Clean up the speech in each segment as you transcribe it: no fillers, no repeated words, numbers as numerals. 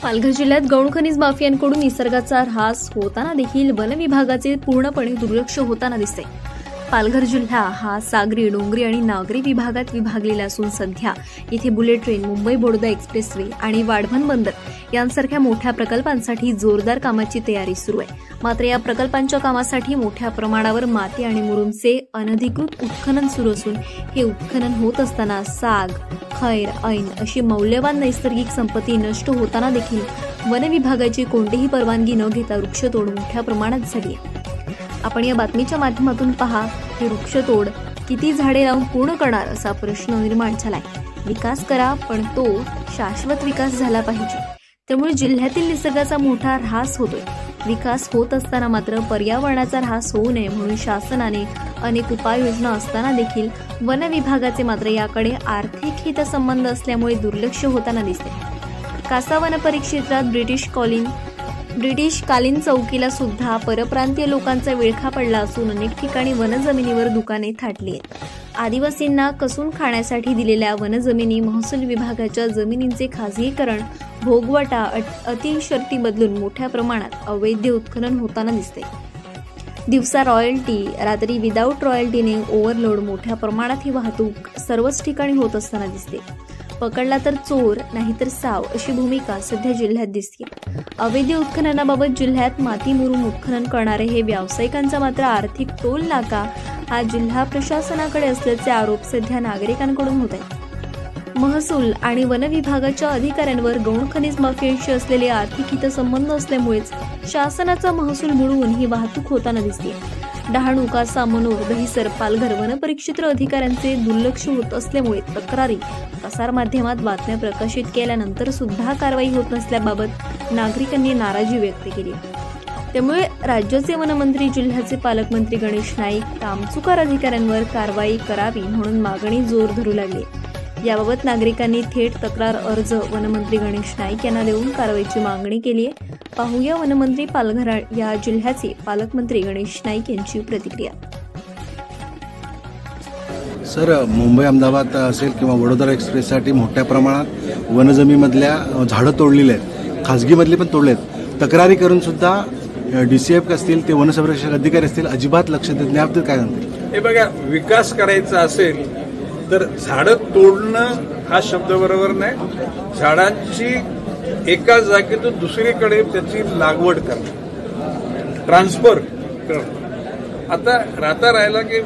पालघर जिल्ह्यात गौण खनिज माफियांकडून निसर्गाचा ऱ्हास होताना देखील वन विभागाचे पूर्णपणे दुर्लक्ष होताना दिसते। पालघर जिल्हा हा सागरी, डोंगरी आणि नागरी विभागात विभागलेला असून सध्या इथे bullet train, Mumbai Baroda expressway आणि वाढवण बंदर यांसारख्या मोठ्या प्रकल्पांसाठी जोरदार कामाची तयारी सुरू आहे। मात्र या प्रकल्पांच्या कामासाठी मोठ्या प्रमाणावर माती आणि मुरुमचे अनधिकृत उत्खनन सुरू असून हे उत्खनन होत असताना साग, खैर, ऐन अशी मौल्यवान नैसर्गिक संपत्ती नष्ट होताना देखील वन विभागाची कोणतीही परवानगी न घेता वृक्षतोड मोठ्या प्रमाणात झाली आहे। आपण या बातमीच्या माध्यमातून पहा, ही वृक्षतोड किती झाडे लावून पूर्ण करणार असा प्रश्न निर्माण झालाय। विकास करा, पण तो शाश्वत विकास झाला पाहिजे। त्यामुळे जिल्ह्यातील निसर्गाचा मोठा ऱ्हास होतोय। विकास होत असताना मात्र पर्यावरणाचा ऱ्हास होऊ नये म्हणून शासनाने अनेक उपाययोजना असताना देखील वन विभागाचे मात्र याकडे आर्थिक हितसंबंध असल्यामुळे दुर्लक्ष होताना दिसते। कासा वन परिक्षेत्रात ब्रिटिश कालीन चौकीला सुद्धा परप्रांतीय लोकांचा विळखा पडला असून अनेक ठिकाणी वनजमिनीवर दुकाने थाटली आहेत। आदिवासींना कसून खाण्यासाठी दिलेल्या वनजमिनी महसूल विभागाच्या जमिनींचे खाजगीकरण, भोगवटा, अति शर्ती बदलून मोठ्या प्रमाणात अवैध उत्खनन होताना दिसते। दिवसा रॉयल्टी, रात्री विदाऊट रॉयल्टीने ओव्हरलोड, मोठ्या प्रमाणात ही वाहतूक सर्वच ठिकाणी होत असताना दिसते। पकडला तर चोर, नाहीतर साव अशी भूमिका सध्या जिल्ह्यात दिसते। अवैध उत्खननाबाबत जिल्ह्यात माती मुरुम उत्खनन करणारे हे व्यावसायिकांचा मात्र आर्थिक टोल नाका हा जिल्हा प्रशासनाकडे असल्याचे आरोप सध्या नागरिकांकडून होत आहेत। महसूल आणि वन विभागाच्या अधिकाऱ्यांवर गौण खनिज माफियांशी असलेले आर्थिक हितसंबंध असल्यामुळेच शासनाचा महसूल बुडवून ही वाहतूक होताना दिसते। डहाणू, कासा, मनोर, दहिसर, पालघर वन परिक्षेत्र अधिकाऱ्यांचे दुर्लक्ष होत असल्यामुळे तक्रारी प्रसारमाध्यमात बातम्या प्रकाशित केल्यानंतर सुद्धा कारवाई होत नसल्याबाबत नागरिकांनी नाराजी व्यक्त केली। त्यामुळे राज्याचे वनमंत्री, जिल्ह्याचे पालकमंत्री गणेश नाईक कामचुकार अधिकाऱ्यांवर कारवाई करावी म्हणून मागणी जोर धरू लागली। याबाबत नागरिकांनी थेट तक्रार अर्ज वनमंत्री गणेश नाईक यांना देऊन कारवाईची मागणी केली आहे। पाहूया वनमंत्री, पालघर या जिल्ह्याचे पालकमंत्री गणेश नाईक यांची प्रतिक्रिया। सर, मुंबई अहमदाबाद असेल किंवा वडोदरा एक्सप्रेससाठी मोठ्या प्रमाणात वनजमीमधल्या झाडं तोडलेली आहेत, खाजगीमधली पण तोडले आहेत। तक्रारी करून सुद्धा DCF असतील, ते वनसंरक्षक अधिकारी असतील, अजिबात लक्ष देत नाही। याबद्दल काय म्हणते? हे बघा, विकास करायचा असेल तर झाडं तोडणं हा शब्द बरोबर नाही। झाडांची एका जागेतून दुसरीकडे त्याची लागवड करणं, ट्रान्सफर करणं। आता राहिला की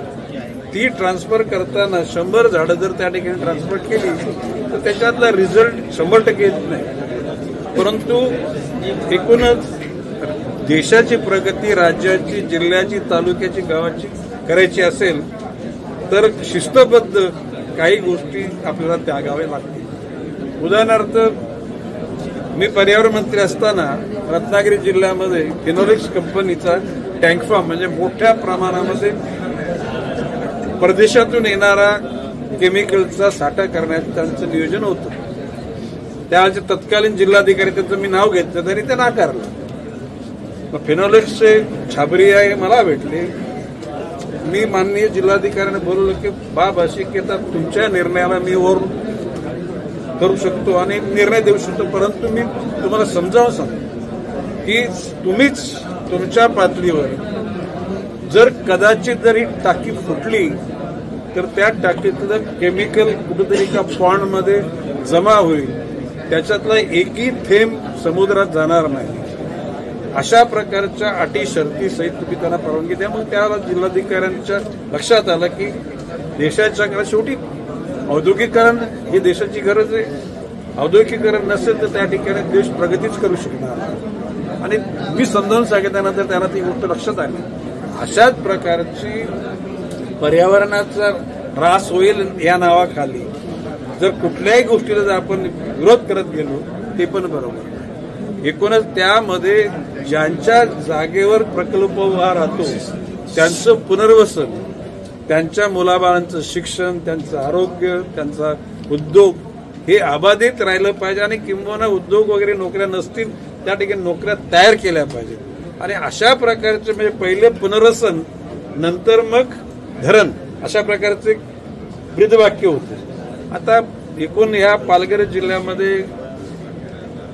ती ट्रान्सफर करताना 100 झाडं जर त्या ठिकाणी ट्रान्सफर केली तर त्याच्यातला रिझल्ट 100% येत नाही। परंतु एकूणच देशाची प्रगती, राज्याची, जिल्ह्याची, तालुक्याची, गावाची करायची असेल तर शिस्तबद्ध काही गोष्टी आपल्याला त्यागाव्या लागतील। उदाहरणार्थ, मी पर्यावरण मंत्री असताना रत्नागिरी जिल्ह्यामध्ये फिनोलेक्स कंपनीचा टँक फार्म म्हणजे मोठ्या प्रमाणामध्ये परदेशातून येणारा केमिकलचा साठा करण्याचं त्यांचं नियोजन होतं। त्यावेळेचे तत्कालीन जिल्हाधिकारी, त्यांचं मी नाव घेतलं तरी ते नाकारलं। फिनोलेक्सचे छाबरिया हे मला भेटले। मी माननीय जिल्हाधिकाऱ्यांना बोललो की बाब अशी की आता तुमच्या निर्णयाला मी वरून करू शकतो आणि निर्णय देऊ शकतो, परंतु मी तुम्हाला समजावून सांगतो की तुम्हीच तुमच्या पातळीवर जर कदाचित जरी टाकी फुटली तर त्या टाकीतलं केमिकल कुठेतरी एका पॉन्डमध्ये जमा होईल, त्याच्यातला एकही थेंब समुद्रात जाणार नाही। अशा प्रकारच्या अटी शर्ती सहित तुम्ही त्यांना परवानगी द्या। मग त्याला जिल्हाधिकाऱ्यांच्या लक्षात आलं की देशाच्या शेवटी औद्योगिकीकरण ही देशाची गरज आहे। औद्योगिकीकरण नसेल तर त्या ठिकाणी देश प्रगतीच करू शकणार। आणि मी समजावून सांगितल्यानंतर त्यांना ती गोष्ट लक्षात आली। अशाच प्रकारची पर्यावरणाचा ऱ्हास होईल या नावाखाली जर कुठल्याही गोष्टीला जर आपण विरोध करत गेलो ते पण बरोबर। एकूणच त्यामध्ये ज्यांच्या जागेवर प्रकल्प उभा राहतो त्यांचं पुनर्वसन, त्यांच्या मुलाबाळांचं शिक्षण, त्यांचं आरोग्य, त्यांचा उद्योग हे अबाधित राहिलं पाहिजे। आणि किंबहुना उद्योग वगैरे नोकऱ्या नसतील त्या ठिकाणी नोकऱ्या तयार केल्या पाहिजेत। आणि अशा प्रकारचे म्हणजे पहिले पुनर्वसन, नंतर मग धरण, अशा प्रकारचे ब्रीदवाक्य होते। आता एकूण या पालघर जिल्ह्यामध्ये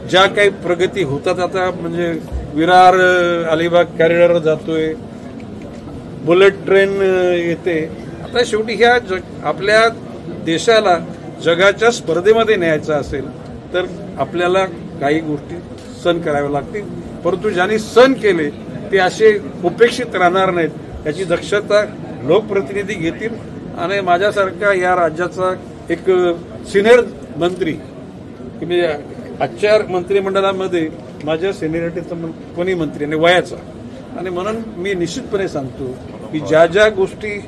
ज्या काही प्रगती होतात आता, म्हणजे विरार अलिबाग कॉरिडॉर जातोय, बुलेट ट्रेन येते. आता शेवटी ह्या आपल्या देशाला जगाच्या स्पर्धेमध्ये न्यायचं असेल तर आपल्याला काही गोष्टी सहन कराव्या लागतील, परंतु ज्यांनी सहन केले ते असे उपेक्षित राहणार नाहीत याची दक्षता लोकप्रतिनिधी घेतील. आणि माझ्यासारखा या राज्याचा एक सिनियर मंत्री, म्हणजे आजच्या मंत्रिमंडळामध्ये माझ्या सिनियरिटीचा कोणी मंत्री नाही वयाचा, आणि म्हणून मी निश्चितपणे सांगतो की ज्या ज्या गोष्टी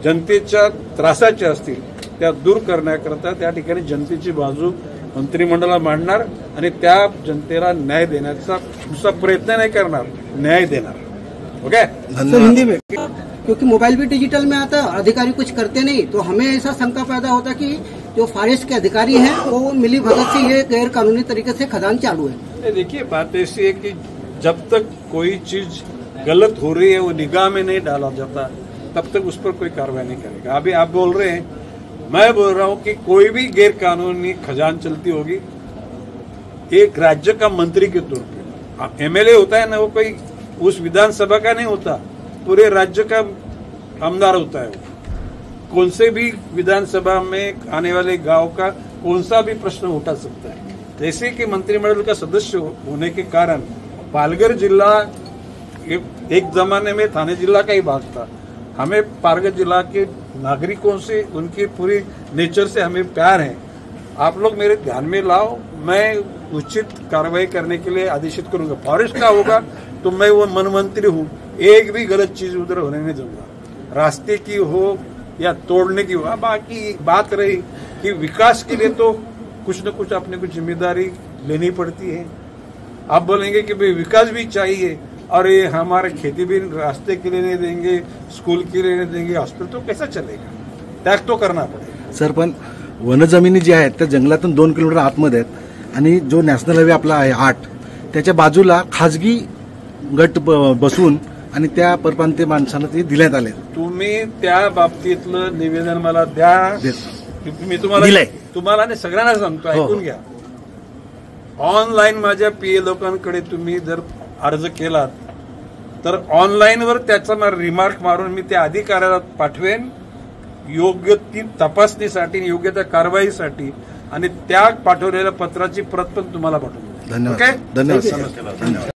जनतेच्या त्रासाच्या असतील त्या दूर करण्याकरता त्या ठिकाणी जनतेची बाजू मंत्रिमंडळाला मांडणार आणि त्या जनतेला न्याय देण्याचा दुसरा प्रयत्न नाही करणार, न्याय देणार. ओके. हिंदी में, क्योंकि मोबाइल भी डिजिटल में आता है, अधिकारी कुछ करते नहीं, तो हमें ऐसा शंका पैदा होता कि जो फॉरेस्ट के अधिकारी हैं वो मिली भगत से ये गैर कानूनी तरीके से खदान चालू है. देखिए, बात ऐसी है कि जब तक कोई चीज गलत हो रही है वो निगाह में नहीं डाला जाता तब तक उस पर कोई कार्रवाई नहीं करेगा. अभी आप बोल रहे हैं, मैं बोल रहा हूं कि कोई भी गैर कानूनी खजान चलती होगी, एक राज्य का मंत्री के तौर पे एमएलए होता है ना, वो कोई उस विधानसभा का नहीं होता, पूरे राज्य का आमदार होता है. कौन से भी विधानसभा में आने वाले गांव का कौन सा भी प्रश्न उठा सकता है. जैसे कि मंत्रिमंडल का सदस्य होने के कारण पालघर जिला एक जमाने में थाने जिला का ही भाग था. हमें पालघर जिला के नागरिकों से, उनकी पूरी नेचर से हमें प्यार है. आप लोग मेरे ध्यान में लाओ, मैं उचित कार्रवाई करने के लिए आदेशित करूंगा. फॉरेस्ट का होगा तो मैं वो मनमंत्री हूँ, एक भी गलत चीज उधर होने नहीं दूंगा, रास्ते की हो या तोड़ने की हो. बाकी बात रही कि विकास के लिए तो कुछ न कुछ अपने को जिम्मेदारी लेनी पड़ती है. आप बोलेंगे कि भाई विकास भी चाहिए और ये हमारे खेती भी रास्ते के लिए नहीं देंगे, स्कूल के लिए नहीं देंगे, हॉस्पिटल, तो कैसा चलेगा. त्याग तो करना पडेगा. सर, पण वनजमिनी ज्या आहेत त्या जंगलातून 2 किलोमीटर आतमध्ये आहेत आणि जो नॅशनल हायवे आपला आहे 8 त्याच्या बाजूला खाजगी गट बसून आणि त्या परप्रांतीय माणसांना ते देण्यात आले. तुम्ही त्या बाबतीतलं निवेदन मला द्या. मी तुम्हाला आणि सगळ्यांना सांगतो, ऐकून घ्या. ऑनलाईन माझ्या पीए लोकांकडे तुम्ही जर अर्ज केलात तर ऑनलाईनवर त्याचा रिमार्क मारून मी त्या अधिकाऱ्याला पाठवेन योग्य ती तपासणीसाठी, योग्य त्या कारवाईसाठी, आणि त्या पाठवलेल्या पत्राची प्रत पण तुम्हाला पाठवून. धन्यवाद. धन्यवाद.